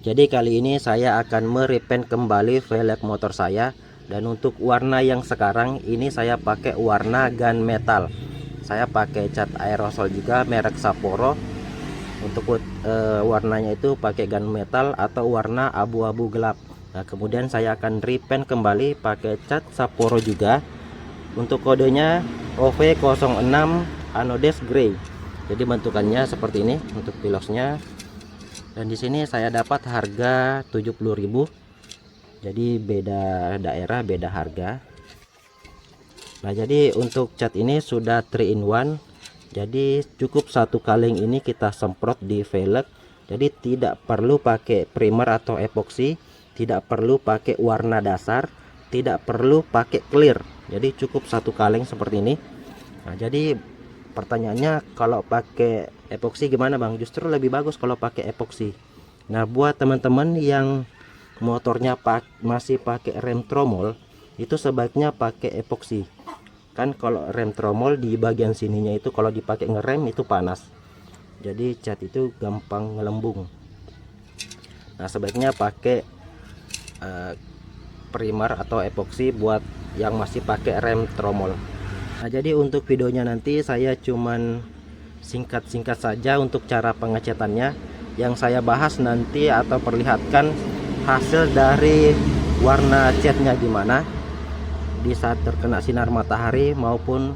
Jadi kali ini saya akan merepaint kembali velg motor saya. Dan untuk warna yang sekarang ini saya pakai warna gunmetal. Saya pakai cat aerosol juga merek Sapporo. Untuk warnanya itu pakai gunmetal atau warna abu-abu gelap. Nah, kemudian saya akan repaint kembali pakai cat Sapporo juga. Untuk kodenya OV06 Anodized Grey. Jadi bentukannya seperti ini untuk pilosnya. Dan di sini saya dapat harga 70.000. Jadi beda daerah beda harga. Nah, jadi untuk cat ini sudah 3 in 1. Jadi cukup satu kaleng ini kita semprot di velg. Jadi tidak perlu pakai primer atau epoksi, tidak perlu pakai warna dasar, tidak perlu pakai clear. Jadi cukup satu kaleng seperti ini. Nah, jadi pertanyaannya, kalau pakai epoksi gimana Bang? Justru lebih bagus kalau pakai epoksi. Nah, buat teman-teman yang motornya masih pakai rem tromol, itu sebaiknya pakai epoksi. Kan kalau rem tromol di bagian sininya itu kalau dipakai ngerem itu panas. Jadi cat itu gampang ngelembung. Nah, sebaiknya pakai primer atau epoksi buat yang masih pakai rem tromol. Nah, jadi untuk videonya nanti saya cuman singkat-singkat saja untuk cara pengecatannya. Yang saya bahas nanti atau perlihatkan hasil dari warna catnya gimana di saat terkena sinar matahari maupun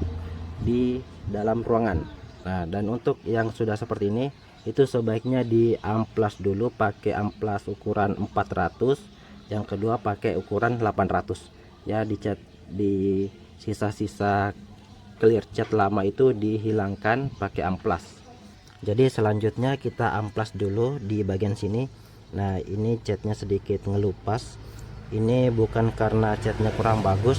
di dalam ruangan. Nah, dan untuk yang sudah seperti ini itu sebaiknya di amplas dulu pakai amplas ukuran 400, yang kedua pakai ukuran 800 ya. Dicat di sisa-sisa clear cat lama itu dihilangkan pakai amplas. Jadi selanjutnya kita amplas dulu di bagian sini. Nah, ini catnya sedikit ngelupas. Ini bukan karena catnya kurang bagus,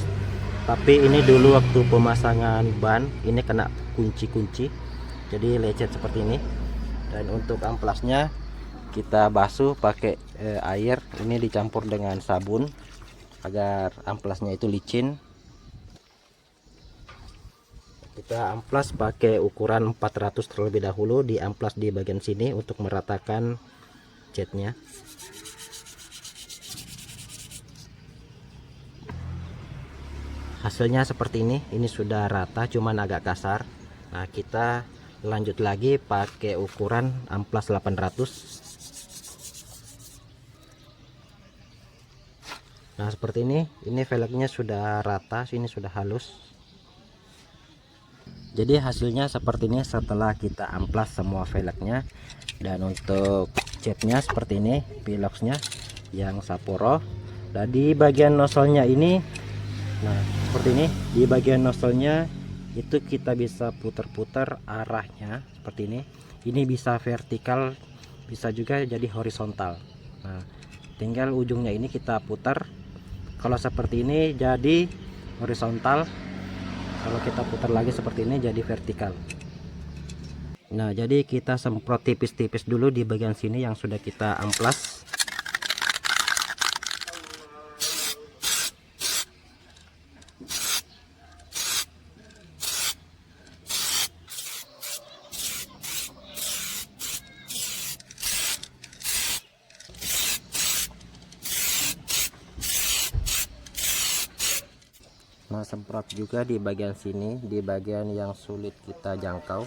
tapi ini dulu waktu pemasangan ban ini kena kunci-kunci, jadi lecet seperti ini. Dan untuk amplasnya kita basuh pakai air, ini dicampur dengan sabun agar amplasnya itu licin. Kita amplas pakai ukuran 400 terlebih dahulu, di amplas di bagian sini untuk meratakan catnya. Hasilnya seperti ini sudah rata cuman agak kasar. Nah, kita lanjut lagi pakai ukuran amplas 800. Nah, seperti ini velgnya sudah rata, sini sudah halus. Jadi hasilnya seperti ini setelah kita amplas semua velgnya. Dan untuk catnya seperti ini, piloxnya yang Sapporo. Dan di bagian nozzle-nya ini, nah seperti ini, di bagian nozzle-nya itu kita bisa putar-putar arahnya seperti ini. Ini bisa vertikal, bisa juga jadi horizontal. Nah, tinggal ujungnya ini kita putar. Kalau seperti ini jadi horizontal, kalau kita putar lagi seperti ini jadi vertikal. Nah, jadi kita semprot tipis-tipis dulu di bagian sini yang sudah kita amplas. Nah, semprot juga di bagian sini, di bagian yang sulit kita jangkau.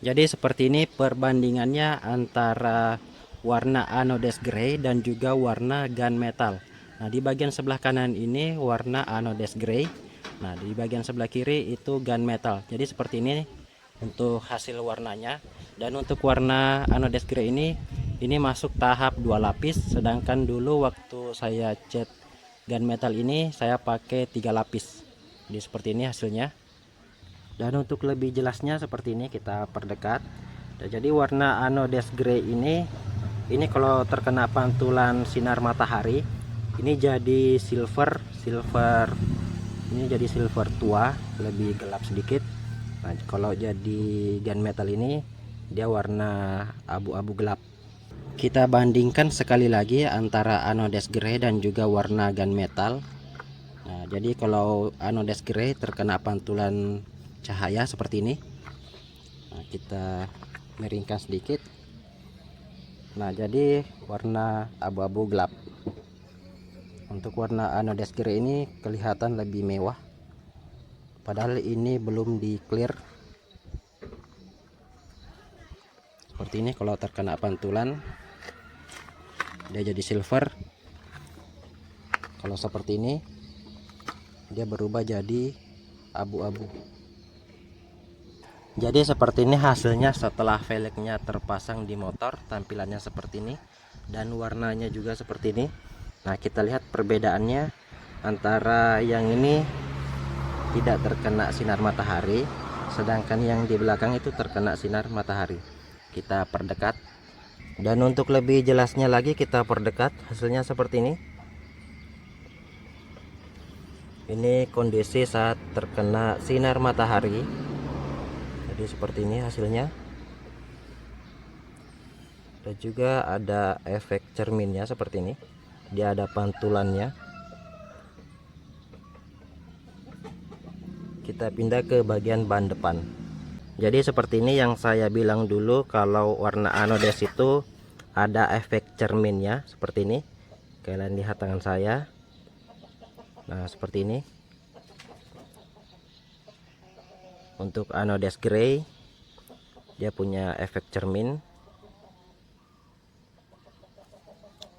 Jadi seperti ini perbandingannya antara warna anodized gray dan juga warna gunmetal. Nah, di bagian sebelah kanan ini warna anodized gray. Nah, di bagian sebelah kiri itu gunmetal. Jadi seperti ini untuk hasil warnanya. Dan untuk warna anodized gray ini masuk tahap 2 lapis, sedangkan dulu waktu saya cat gunmetal ini saya pakai 3 lapis. Jadi seperti ini hasilnya. Dan untuk lebih jelasnya seperti ini kita perdekat. Dan jadi warna anodized gray ini Ini kalau terkena pantulan sinar matahari, ini jadi silver. Ini jadi silver tua, lebih gelap sedikit. Nah, kalau jadi gunmetal ini dia warna abu-abu gelap. Kita bandingkan sekali lagi antara anodized gray dan juga warna gunmetal. Nah, jadi kalau anodized gray terkena pantulan cahaya seperti ini. Nah, kita miringkan sedikit. Nah, jadi warna abu-abu gelap. Untuk warna anodized gray ini kelihatan lebih mewah, padahal ini belum di clear. Seperti ini kalau terkena pantulan dia jadi silver. Kalau seperti ini dia berubah jadi abu-abu. Jadi seperti ini hasilnya setelah velgnya terpasang di motor. Tampilannya seperti ini dan warnanya juga seperti ini. Nah, kita lihat perbedaannya antara yang ini tidak terkena sinar matahari, sedangkan yang di belakang itu terkena sinar matahari. Kita perdekat, dan untuk lebih jelasnya lagi kita perdekat. Hasilnya seperti ini. Ini kondisi saat terkena sinar matahari. Jadi seperti ini hasilnya. Dan juga ada efek cerminnya seperti ini. Dia ada pantulannya. Kita pindah ke bagian ban depan. Jadi seperti ini yang saya bilang dulu, kalau warna anodized itu ada efek cerminnya seperti ini. Kalian lihat tangan saya. Nah, seperti ini. Untuk anodized gray dia punya efek cermin.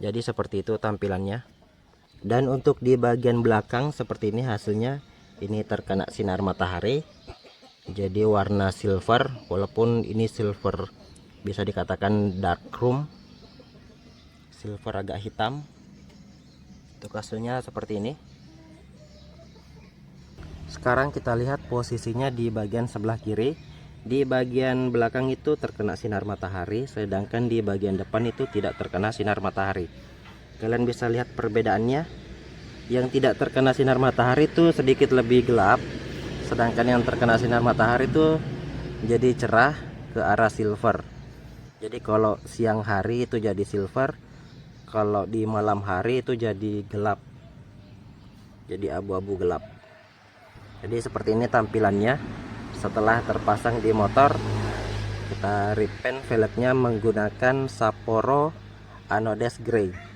Jadi seperti itu tampilannya. Dan untuk di bagian belakang seperti ini hasilnya. Ini terkena sinar matahari, jadi warna silver, walaupun ini silver bisa dikatakan dark chrome, silver agak hitam. Untuk hasilnya seperti ini. Sekarang kita lihat posisinya di bagian sebelah kiri. Di bagian belakang itu terkena sinar matahari, sedangkan di bagian depan itu tidak terkena sinar matahari. Kalian bisa lihat perbedaannya. Yang tidak terkena sinar matahari itu sedikit lebih gelap, sedangkan yang terkena sinar matahari itu jadi cerah ke arah silver. Jadi kalau siang hari itu jadi silver, kalau di malam hari itu jadi gelap, jadi abu-abu gelap. Jadi seperti ini tampilannya setelah terpasang di motor. Kita repaint velgnya menggunakan Sapporo Anodized Gray.